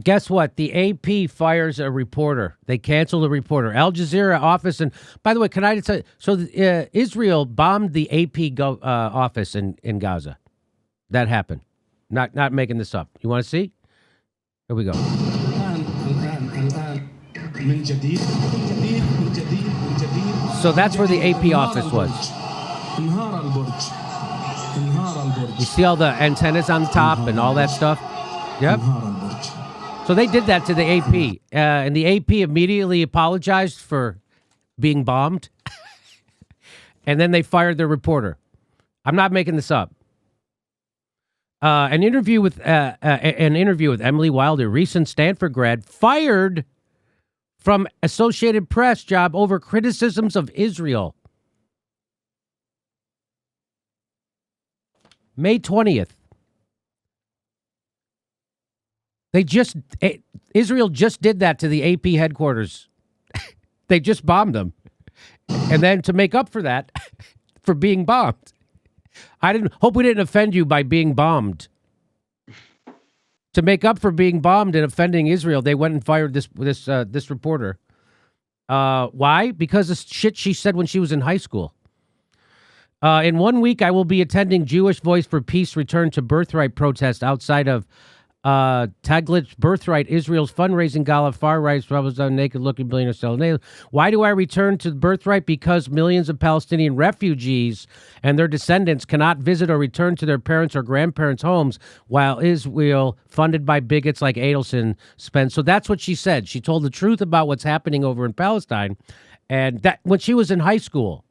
Guess what? The AP fires a reporter. They canceled a reporter. Al Jazeera office. And by the way, can I tell you? So Israel bombed the AP office in Gaza. That happened. Not making this up. You want to see? Here we go. So that's where the AP office was. You see all the antennas on the top and all that stuff? Yep. So they did that to the AP, and the AP immediately apologized for being bombed, and then they fired their reporter. I'm not making this up. An interview with Emily Wilder, recent Stanford grad, fired from Associated Press job over criticisms of Israel. May 20th. Israel just did that to the AP headquarters. They just bombed them. And then to make up for that, for being bombed. Hope we didn't offend you by being bombed. To make up for being bombed and offending Israel, they went and fired this reporter. Why? Because of shit she said when she was in high school. In 1 week, I will be attending Jewish Voice for Peace Return to Birthright protest outside of Taglit Birthright, Israel's fundraising gala. Far right rebels on naked-looking billionaire selling. Why do I return to Birthright? Because millions of Palestinian refugees and their descendants cannot visit or return to their parents' or grandparents' homes, while Israel, funded by bigots like Adelson, spends. So that's what she said. She told the truth about what's happening over in Palestine, and that when she was in high school.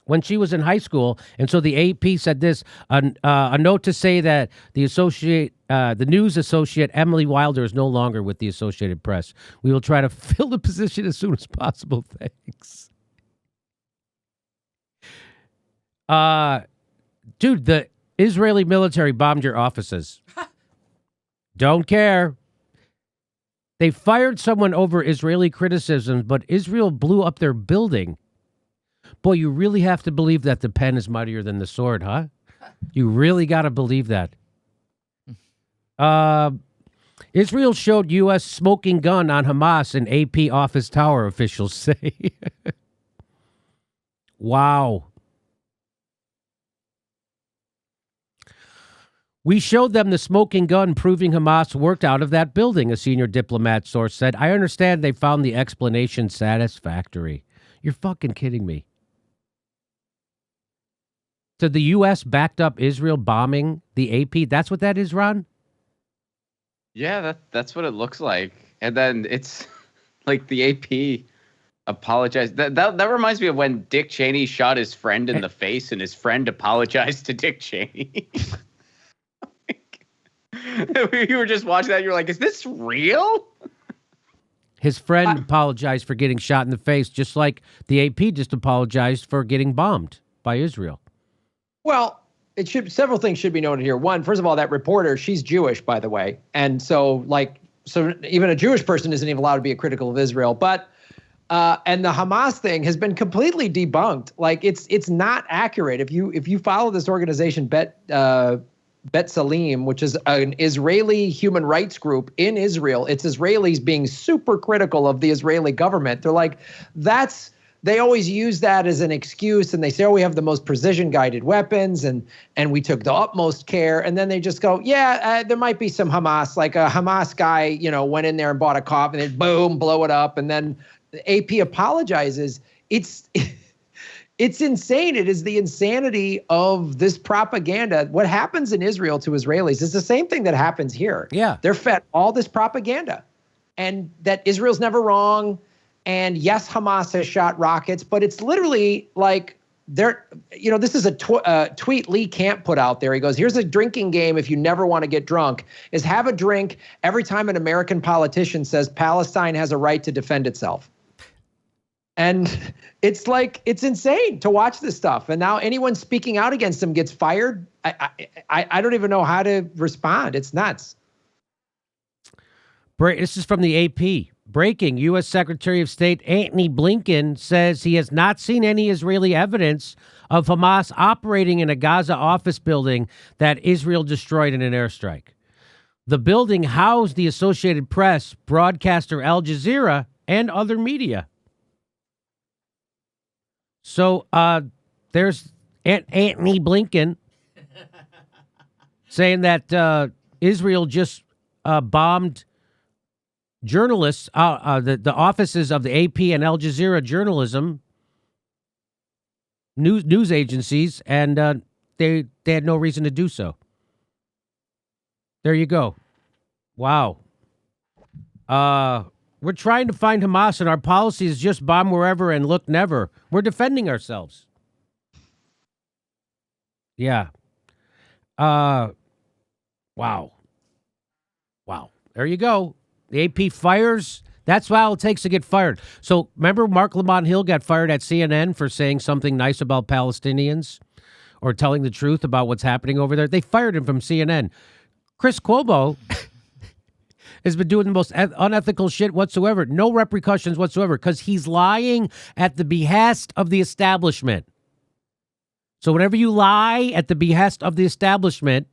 And so the AP said this, a note to say that the news associate Emily Wilder is no longer with the Associated Press. We will try to fill the position as soon as possible. Thanks. Dude, the Israeli military bombed your offices. Don't care. They fired someone over Israeli criticisms, but Israel blew up their building. Boy, you really have to believe that the pen is mightier than the sword, huh? You really got to believe that. Israel showed U.S. smoking gun on Hamas in AP office tower, officials say. Wow. We showed them the smoking gun proving Hamas worked out of that building, a senior diplomat source said. I understand they found the explanation satisfactory. You're fucking kidding me. So the U.S. backed up Israel bombing the AP? That's what that is, Ron? Yeah, that's what it looks like. And then it's like the AP apologized. That reminds me of when Dick Cheney shot his friend in the face and his friend apologized to Dick Cheney. You were just watching that. You're like, is this real? His friend apologized for getting shot in the face, just like the AP just apologized for getting bombed by Israel. Well, several things should be noted here. One, first of all, that reporter, she's Jewish, by the way. And so even a Jewish person isn't even allowed to be critical of Israel. But and the Hamas thing has been completely debunked. Like it's not accurate. If you follow this organization, Bet Salim, which is an Israeli human rights group in Israel, it's Israelis being super critical of the Israeli government. They're like, they always use that as an excuse, and they say, oh, we have the most precision-guided weapons, and we took the utmost care. And then they just go, there might be some Hamas, like a Hamas guy, went in there and bought a coffee, and then boom, blow it up. And then the AP apologizes. It's insane. It is the insanity of this propaganda. What happens in Israel to Israelis is the same thing that happens here. Yeah. They're fed all this propaganda, and that Israel's never wrong. And yes, Hamas has shot rockets, but it's literally like this is a tweet Lee Camp put out there. He goes, here's a drinking game if you never want to get drunk, is have a drink every time an American politician says Palestine has a right to defend itself. And it's like, it's insane to watch this stuff. And now anyone speaking out against them gets fired. I don't even know how to respond. It's nuts. This is from the AP. Breaking, U.S. Secretary of State Antony Blinken says he has not seen any Israeli evidence of Hamas operating in a Gaza office building that Israel destroyed in an airstrike. The building housed the Associated Press, broadcaster Al Jazeera, and other media. So there's Antony Blinken saying that Israel just bombed journalists, the offices of the AP and Al Jazeera journalism news agencies, and they had no reason to do so. There you go. Wow. We're trying to find Hamas, and our policy is just bomb wherever and look never. We're defending ourselves. Yeah. Wow. Wow. There you go. The AP fires. That's all it takes to get fired. So remember Mark Lamont Hill got fired at CNN for saying something nice about Palestinians or telling the truth about what's happening over there? They fired him from CNN. Chris Cuomo has been doing the most unethical shit whatsoever. No repercussions whatsoever because he's lying at the behest of the establishment. So whenever you lie at the behest of the establishment,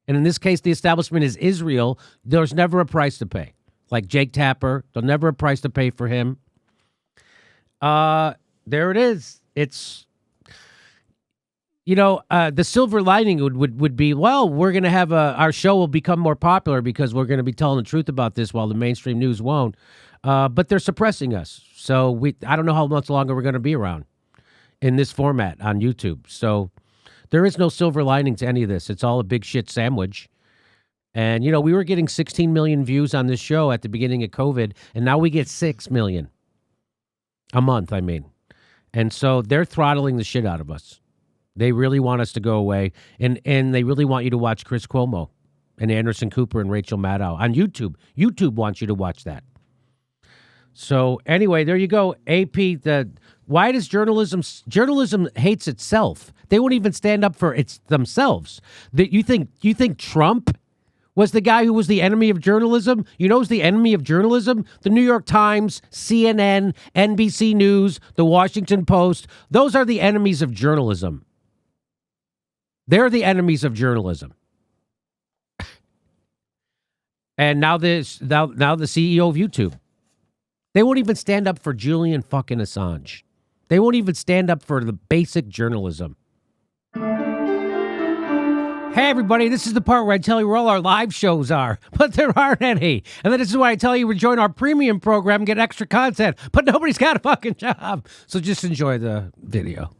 and in this case, the establishment is Israel, there's never a price to pay. Like Jake Tapper, there's never a price to pay for him. There it is. It's, the silver lining would be, well, we're going to have our show will become more popular because we're going to be telling the truth about this while the mainstream news won't. But they're suppressing us. So I don't know how much longer we're going to be around in this format on YouTube. So there is no silver lining to any of this. It's all a big shit sandwich. And, we were getting 16 million views on this show at the beginning of COVID, and now we get 6 million a month, I mean. And so they're throttling the shit out of us. They really want us to go away, and they really want you to watch Chris Cuomo and Anderson Cooper and Rachel Maddow on YouTube. YouTube wants you to watch that. So anyway, there you go. AP, why does journalism hates itself? They won't even stand up for themselves. You think Trump was the guy who was the enemy of journalism? You know who's the enemy of journalism? The New York Times, CNN, NBC News, the Washington Post. Those are the enemies of journalism. They're the enemies of journalism. And now the CEO of YouTube. They won't even stand up for Julian fucking Assange. They won't even stand up for the basic journalism. Hey, everybody, this is the part where I tell you where all our live shows are, but there aren't any. And then this is why I tell you to join our premium program and get extra content, but nobody's got a fucking job. So just enjoy the video.